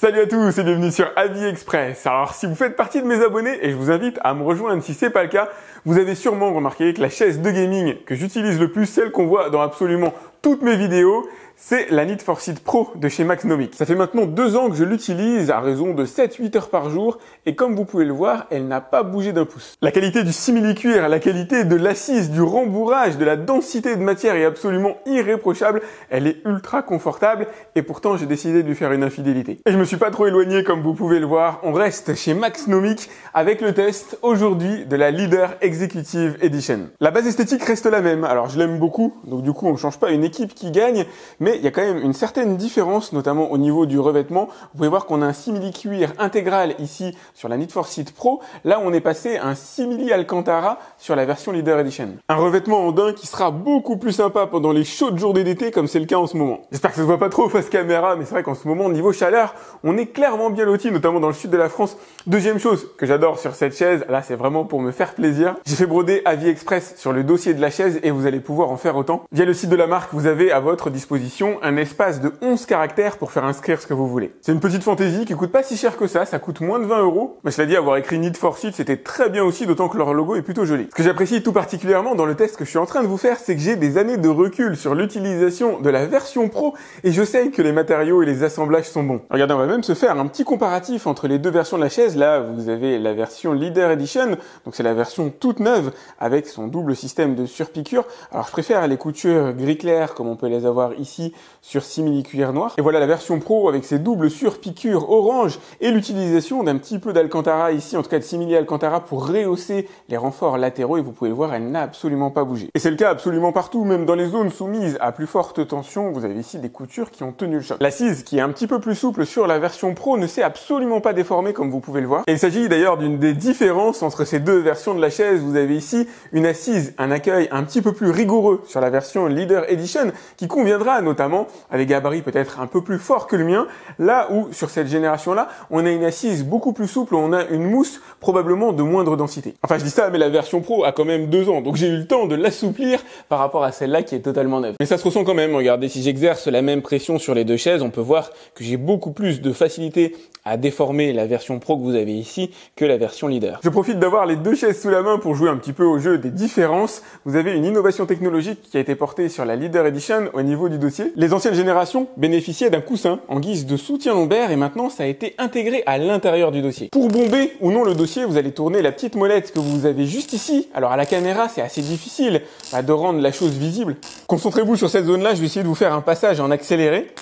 Salut à tous et bienvenue sur AviExpress. Alors si vous faites partie de mes abonnés, et je vous invite à me rejoindre si c'est pas le cas, vous avez sûrement remarqué que la chaise de gaming que j'utilise le plus, celle qu'on voit dans absolument toutes mes vidéos, c'est la Need for Speed Pro de chez Maxnomic. Ça fait maintenant 2 ans que je l'utilise à raison de 7-8 heures par jour et comme vous pouvez le voir, elle n'a pas bougé d'un pouce. La qualité du simili-cuir, la qualité de l'assise, du rembourrage, de la densité de matière est absolument irréprochable. Elle est ultra confortable et pourtant j'ai décidé de lui faire une infidélité. Et je me suis pas trop éloigné comme vous pouvez le voir. On reste chez Maxnomic avec le test aujourd'hui de la Leader Executive Edition. La base esthétique reste la même. Alors je l'aime beaucoup, donc du coup on ne change pas une équipe qui gagne, mais il y a quand même une certaine différence, notamment au niveau du revêtement. Vous pouvez voir qu'on a un simili-cuir intégral ici sur la Need for Speed Pro. Là, on est passé à un simili Alcantara sur la version Leader Edition. Un revêtement en daim qui sera beaucoup plus sympa pendant les chaudes journées d'été, comme c'est le cas en ce moment. J'espère que ça se voit pas trop face caméra, mais c'est vrai qu'en ce moment, niveau chaleur, on est clairement bien loti, notamment dans le sud de la France. Deuxième chose que j'adore sur cette chaise, là, c'est vraiment pour me faire plaisir. J'ai fait broder AviExpress sur le dossier de la chaise et vous allez pouvoir en faire autant. Via le site de la marque, vous avez à votre disposition un espace de 11 caractères pour faire inscrire ce que vous voulez. C'est une petite fantaisie qui coûte pas si cher que ça coûte moins de 20 €. Mais cela dit, avoir écrit Need for Speed, c'était très bien aussi, d'autant que leur logo est plutôt joli. Ce que j'apprécie tout particulièrement dans le test que je suis en train de vous faire, c'est que j'ai des années de recul sur l'utilisation de la version Pro et je sais que les matériaux et les assemblages sont bons. Regardez, on va même se faire un petit comparatif entre les deux versions de la chaise. Là, vous avez la version Leader Edition, donc c'est la version toute neuve avec son double système de surpiqûre. Alors je préfère les coutures gris clair comme on peut les avoir ici sur simili-cuir noir. Et voilà la version Pro avec ses doubles surpiqûres orange et l'utilisation d'un petit peu d'Alcantara ici, en tout cas de simili Alcantara pour rehausser les renforts latéraux et vous pouvez le voir, elle n'a absolument pas bougé. Et c'est le cas absolument partout, même dans les zones soumises à plus forte tension, vous avez ici des coutures qui ont tenu le choc. L'assise qui est un petit peu plus souple sur la version Pro ne s'est absolument pas déformée comme vous pouvez le voir. Et il s'agit d'ailleurs d'une des différences entre ces deux versions de la chaise. Vous avez ici une assise, un accueil un petit peu plus rigoureux sur la version Leader Edition qui conviendra notamment à des gabarits peut-être un peu plus forts que le mien, là où sur cette génération-là, on a une assise beaucoup plus souple, on a une mousse probablement de moindre densité. Enfin je dis ça, mais la version Pro a quand même 2 ans, donc j'ai eu le temps de l'assouplir par rapport à celle-là qui est totalement neuve. Mais ça se ressent quand même, regardez, si j'exerce la même pression sur les deux chaises, on peut voir que j'ai beaucoup plus de facilité à déformer la version Pro que vous avez ici que la version Leader. Je profite d'avoir les deux chaises sous la main pour jouer un petit peu au jeu des différences. Vous avez une innovation technologique qui a été portée sur la Leader Edition au niveau du dossier. Les anciennes générations bénéficiaient d'un coussin en guise de soutien lombaire et maintenant ça a été intégré à l'intérieur du dossier. Pour bomber ou non le dossier, vous allez tourner la petite molette que vous avez juste ici. Alors à la caméra, c'est assez difficile de rendre la chose visible. Concentrez-vous sur cette zone-là, je vais essayer de vous faire un passage en accéléré.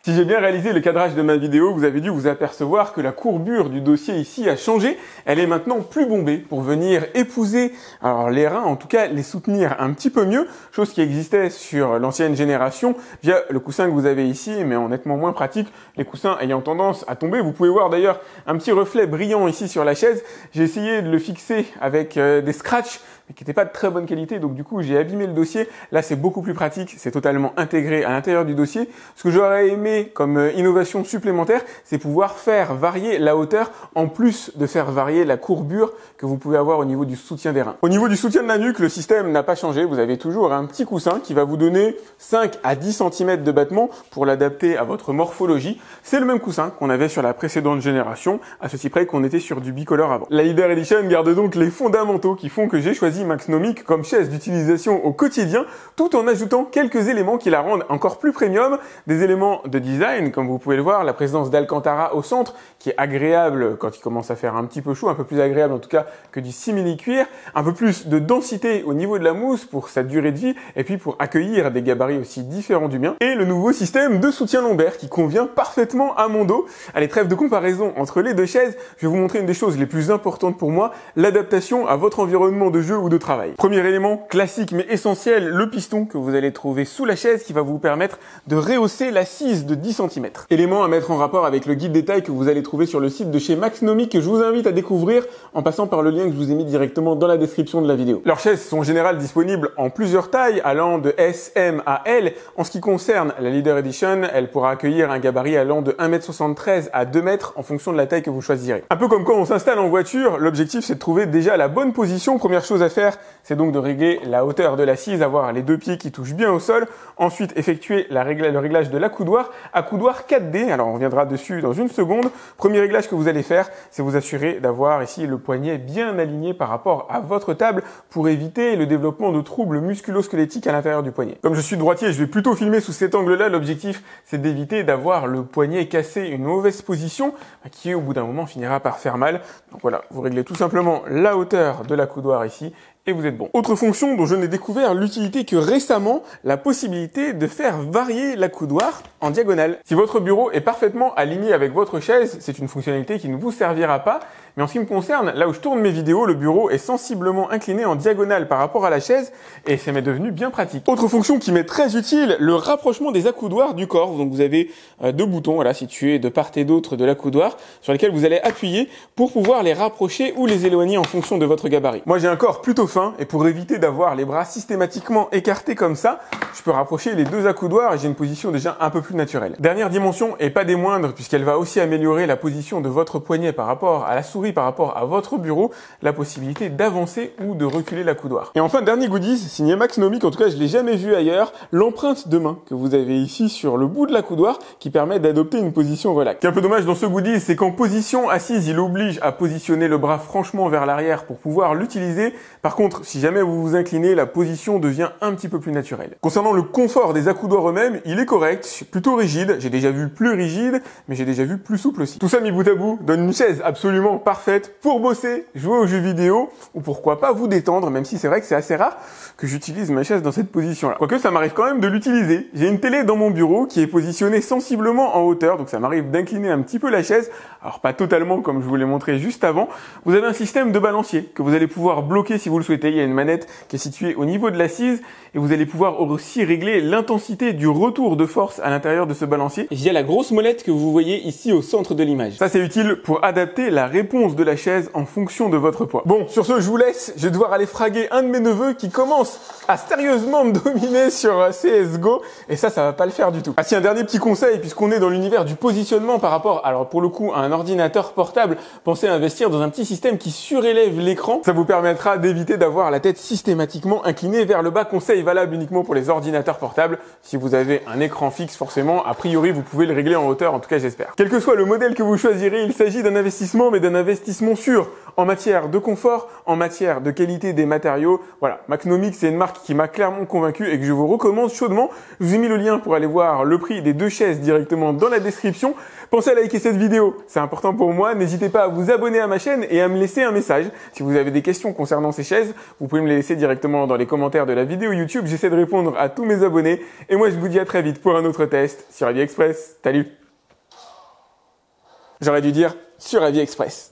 Si j'ai bien réalisé le cadrage de ma vidéo, vous avez dû vous apercevoir que la courbure du dossier ici a changé. Elle est maintenant plus bombée pour venir épouser les reins, en tout cas les soutenir un petit peu mieux, chose qui existait sur l'ancienne génération via le coussin que vous avez ici, mais en nettement moins pratique, les coussins ayant tendance à tomber. Vous pouvez voir d'ailleurs un petit reflet brillant ici sur la chaise. J'ai essayé de le fixer avec des scratchs, mais qui n'étaient pas de très bonne qualité, donc du coup j'ai abîmé le dossier. Là c'est beaucoup plus pratique, c'est totalement intégré à l'intérieur du dossier. Ce que j'aurais aimé comme innovation supplémentaire, c'est pouvoir faire varier la hauteur en plus de faire varier la courbure que vous pouvez avoir au niveau du soutien des reins. Au niveau du soutien de la nuque, le système n'a pas changé. Vous avez toujours un petit coussin qui va vous donner 5 à 10 cm de battement pour l'adapter à votre morphologie. C'est le même coussin qu'on avait sur la précédente génération, à ceci près qu'on était sur du bicolore avant. La Leader Edition garde donc les fondamentaux qui font que j'ai choisi Maxnomic comme chaise d'utilisation au quotidien, tout en ajoutant quelques éléments qui la rendent encore plus premium, des éléments de design, comme vous pouvez le voir, la présence d'Alcantara au centre, qui est agréable quand il commence à faire un petit peu chaud, un peu plus agréable en tout cas que du simili-cuir, un peu plus de densité au niveau de la mousse pour sa durée de vie, et puis pour accueillir des gabarits aussi différents du mien, et le nouveau système de soutien lombaire qui convient parfaitement à mon dos. Allez, trêve de comparaison entre les deux chaises, je vais vous montrer une des choses les plus importantes pour moi, l'adaptation à votre environnement de jeu ou de travail. Premier élément classique mais essentiel, le piston que vous allez trouver sous la chaise qui va vous permettre de rehausser l'assise de 10 cm. Élément à mettre en rapport avec le guide détail que vous allez trouver sur le site de chez Maxnomic que je vous invite à découvrir en passant par le lien que je vous ai mis directement dans la description de la vidéo. Leurs chaises sont en général disponibles en plusieurs tailles allant de S, M à L. En ce qui concerne la Leader Edition, elle pourra accueillir un gabarit allant de 1,73 m à 2 m en fonction de la taille que vous choisirez. Un peu comme quand on s'installe en voiture, l'objectif c'est de trouver déjà la bonne position. Première chose à faire, faire, c'est donc de régler la hauteur de l'assise, avoir les deux pieds qui touchent bien au sol. Ensuite, effectuer le réglage de l'accoudoir à coudoir 4D. Alors, on reviendra dessus dans une seconde. Premier réglage que vous allez faire, c'est vous assurer d'avoir ici le poignet bien aligné par rapport à votre table pour éviter le développement de troubles musculo-squelettiques à l'intérieur du poignet. Comme je suis droitier, je vais plutôt filmer sous cet angle-là. L'objectif, c'est d'éviter d'avoir le poignet cassé, une mauvaise position qui, au bout d'un moment, finira par faire mal. Donc voilà, vous réglez tout simplement la hauteur de l'accoudoir ici et vous êtes bon. Autre fonction dont je n'ai découvert l'utilité que récemment, la possibilité de faire varier l'accoudoir en diagonale. Si votre bureau est parfaitement aligné avec votre chaise, c'est une fonctionnalité qui ne vous servira pas. Mais en ce qui me concerne, là où je tourne mes vidéos, le bureau est sensiblement incliné en diagonale par rapport à la chaise et ça m'est devenu bien pratique. Autre fonction qui m'est très utile, le rapprochement des accoudoirs du corps. Donc vous avez deux boutons voilà, situés de part et d'autre de l'accoudoir sur lesquels vous allez appuyer pour pouvoir les rapprocher ou les éloigner en fonction de votre gabarit. Moi j'ai un corps plutôt fin et pour éviter d'avoir les bras systématiquement écartés comme ça, je peux rapprocher les deux accoudoirs et j'ai une position déjà un peu plus naturelle. Dernière dimension et pas des moindres puisqu'elle va aussi améliorer la position de votre poignet par rapport à la souris, par rapport à votre bureau, la possibilité d'avancer ou de reculer l'accoudoir. Et enfin, dernier goodies, signé Max Nomic, en tout cas je l'ai jamais vu ailleurs, l'empreinte de main que vous avez ici sur le bout de l'accoudoir qui permet d'adopter une position relax. Ce qui est un peu dommage dans ce goodies, c'est qu'en position assise, il oblige à positionner le bras franchement vers l'arrière pour pouvoir l'utiliser. Par contre, si jamais vous vous inclinez, la position devient un petit peu plus naturelle. Concernant le confort des accoudoirs eux-mêmes, il est correct, plutôt rigide. J'ai déjà vu plus rigide, mais j'ai déjà vu plus souple aussi. Tout ça mis bout à bout donne une chaise absolument parfaite pour bosser, jouer aux jeux vidéo ou pourquoi pas vous détendre, même si c'est vrai que c'est assez rare que j'utilise ma chaise dans cette position-là. Quoique ça m'arrive quand même de l'utiliser. J'ai une télé dans mon bureau qui est positionnée sensiblement en hauteur, donc ça m'arrive d'incliner un petit peu la chaise. Alors pas totalement comme je vous l'ai montré juste avant. Vous avez un système de balancier que vous allez pouvoir bloquer si vous le souhaitez. Il y a une manette qui est située au niveau de l'assise et vous allez pouvoir aussi régler l'intensité du retour de force à l'intérieur de ce balancier via la grosse molette que vous voyez ici au centre de l'image. Ça c'est utile pour adapter la réponse de la chaise en fonction de votre poids. Bon, sur ce, je vous laisse. Je vais devoir aller fraguer un de mes neveux qui commence à sérieusement me dominer sur CSGO et ça va pas le faire du tout. Ah si, un dernier petit conseil, puisqu'on est dans l'univers du positionnement par rapport, alors pour le coup, à un ordinateur portable, pensez à investir dans un petit système qui surélève l'écran. Ça vous permettra d'éviter d'avoir la tête systématiquement inclinée vers le bas. Conseil valable uniquement pour les ordinateurs portables. Si vous avez un écran fixe, forcément, a priori, vous pouvez le régler en hauteur, en tout cas j'espère. Quel que soit le modèle que vous choisirez, il s'agit d'un investissement, mais d'un investissement sûr en matière de confort, en matière de qualité des matériaux. Voilà, Max Nomic, c'est une marque qui m'a clairement convaincu et que je vous recommande chaudement. Je vous ai mis le lien pour aller voir le prix des deux chaises directement dans la description. Pensez à liker cette vidéo, c'est important pour moi. N'hésitez pas à vous abonner à ma chaîne et à me laisser un message. Si vous avez des questions concernant ces chaises, vous pouvez me les laisser directement dans les commentaires de la vidéo YouTube. J'essaie de répondre à tous mes abonnés. Et moi, je vous dis à très vite pour un autre test sur AviExpress. Salut! J'aurais dû dire sur AviExpress.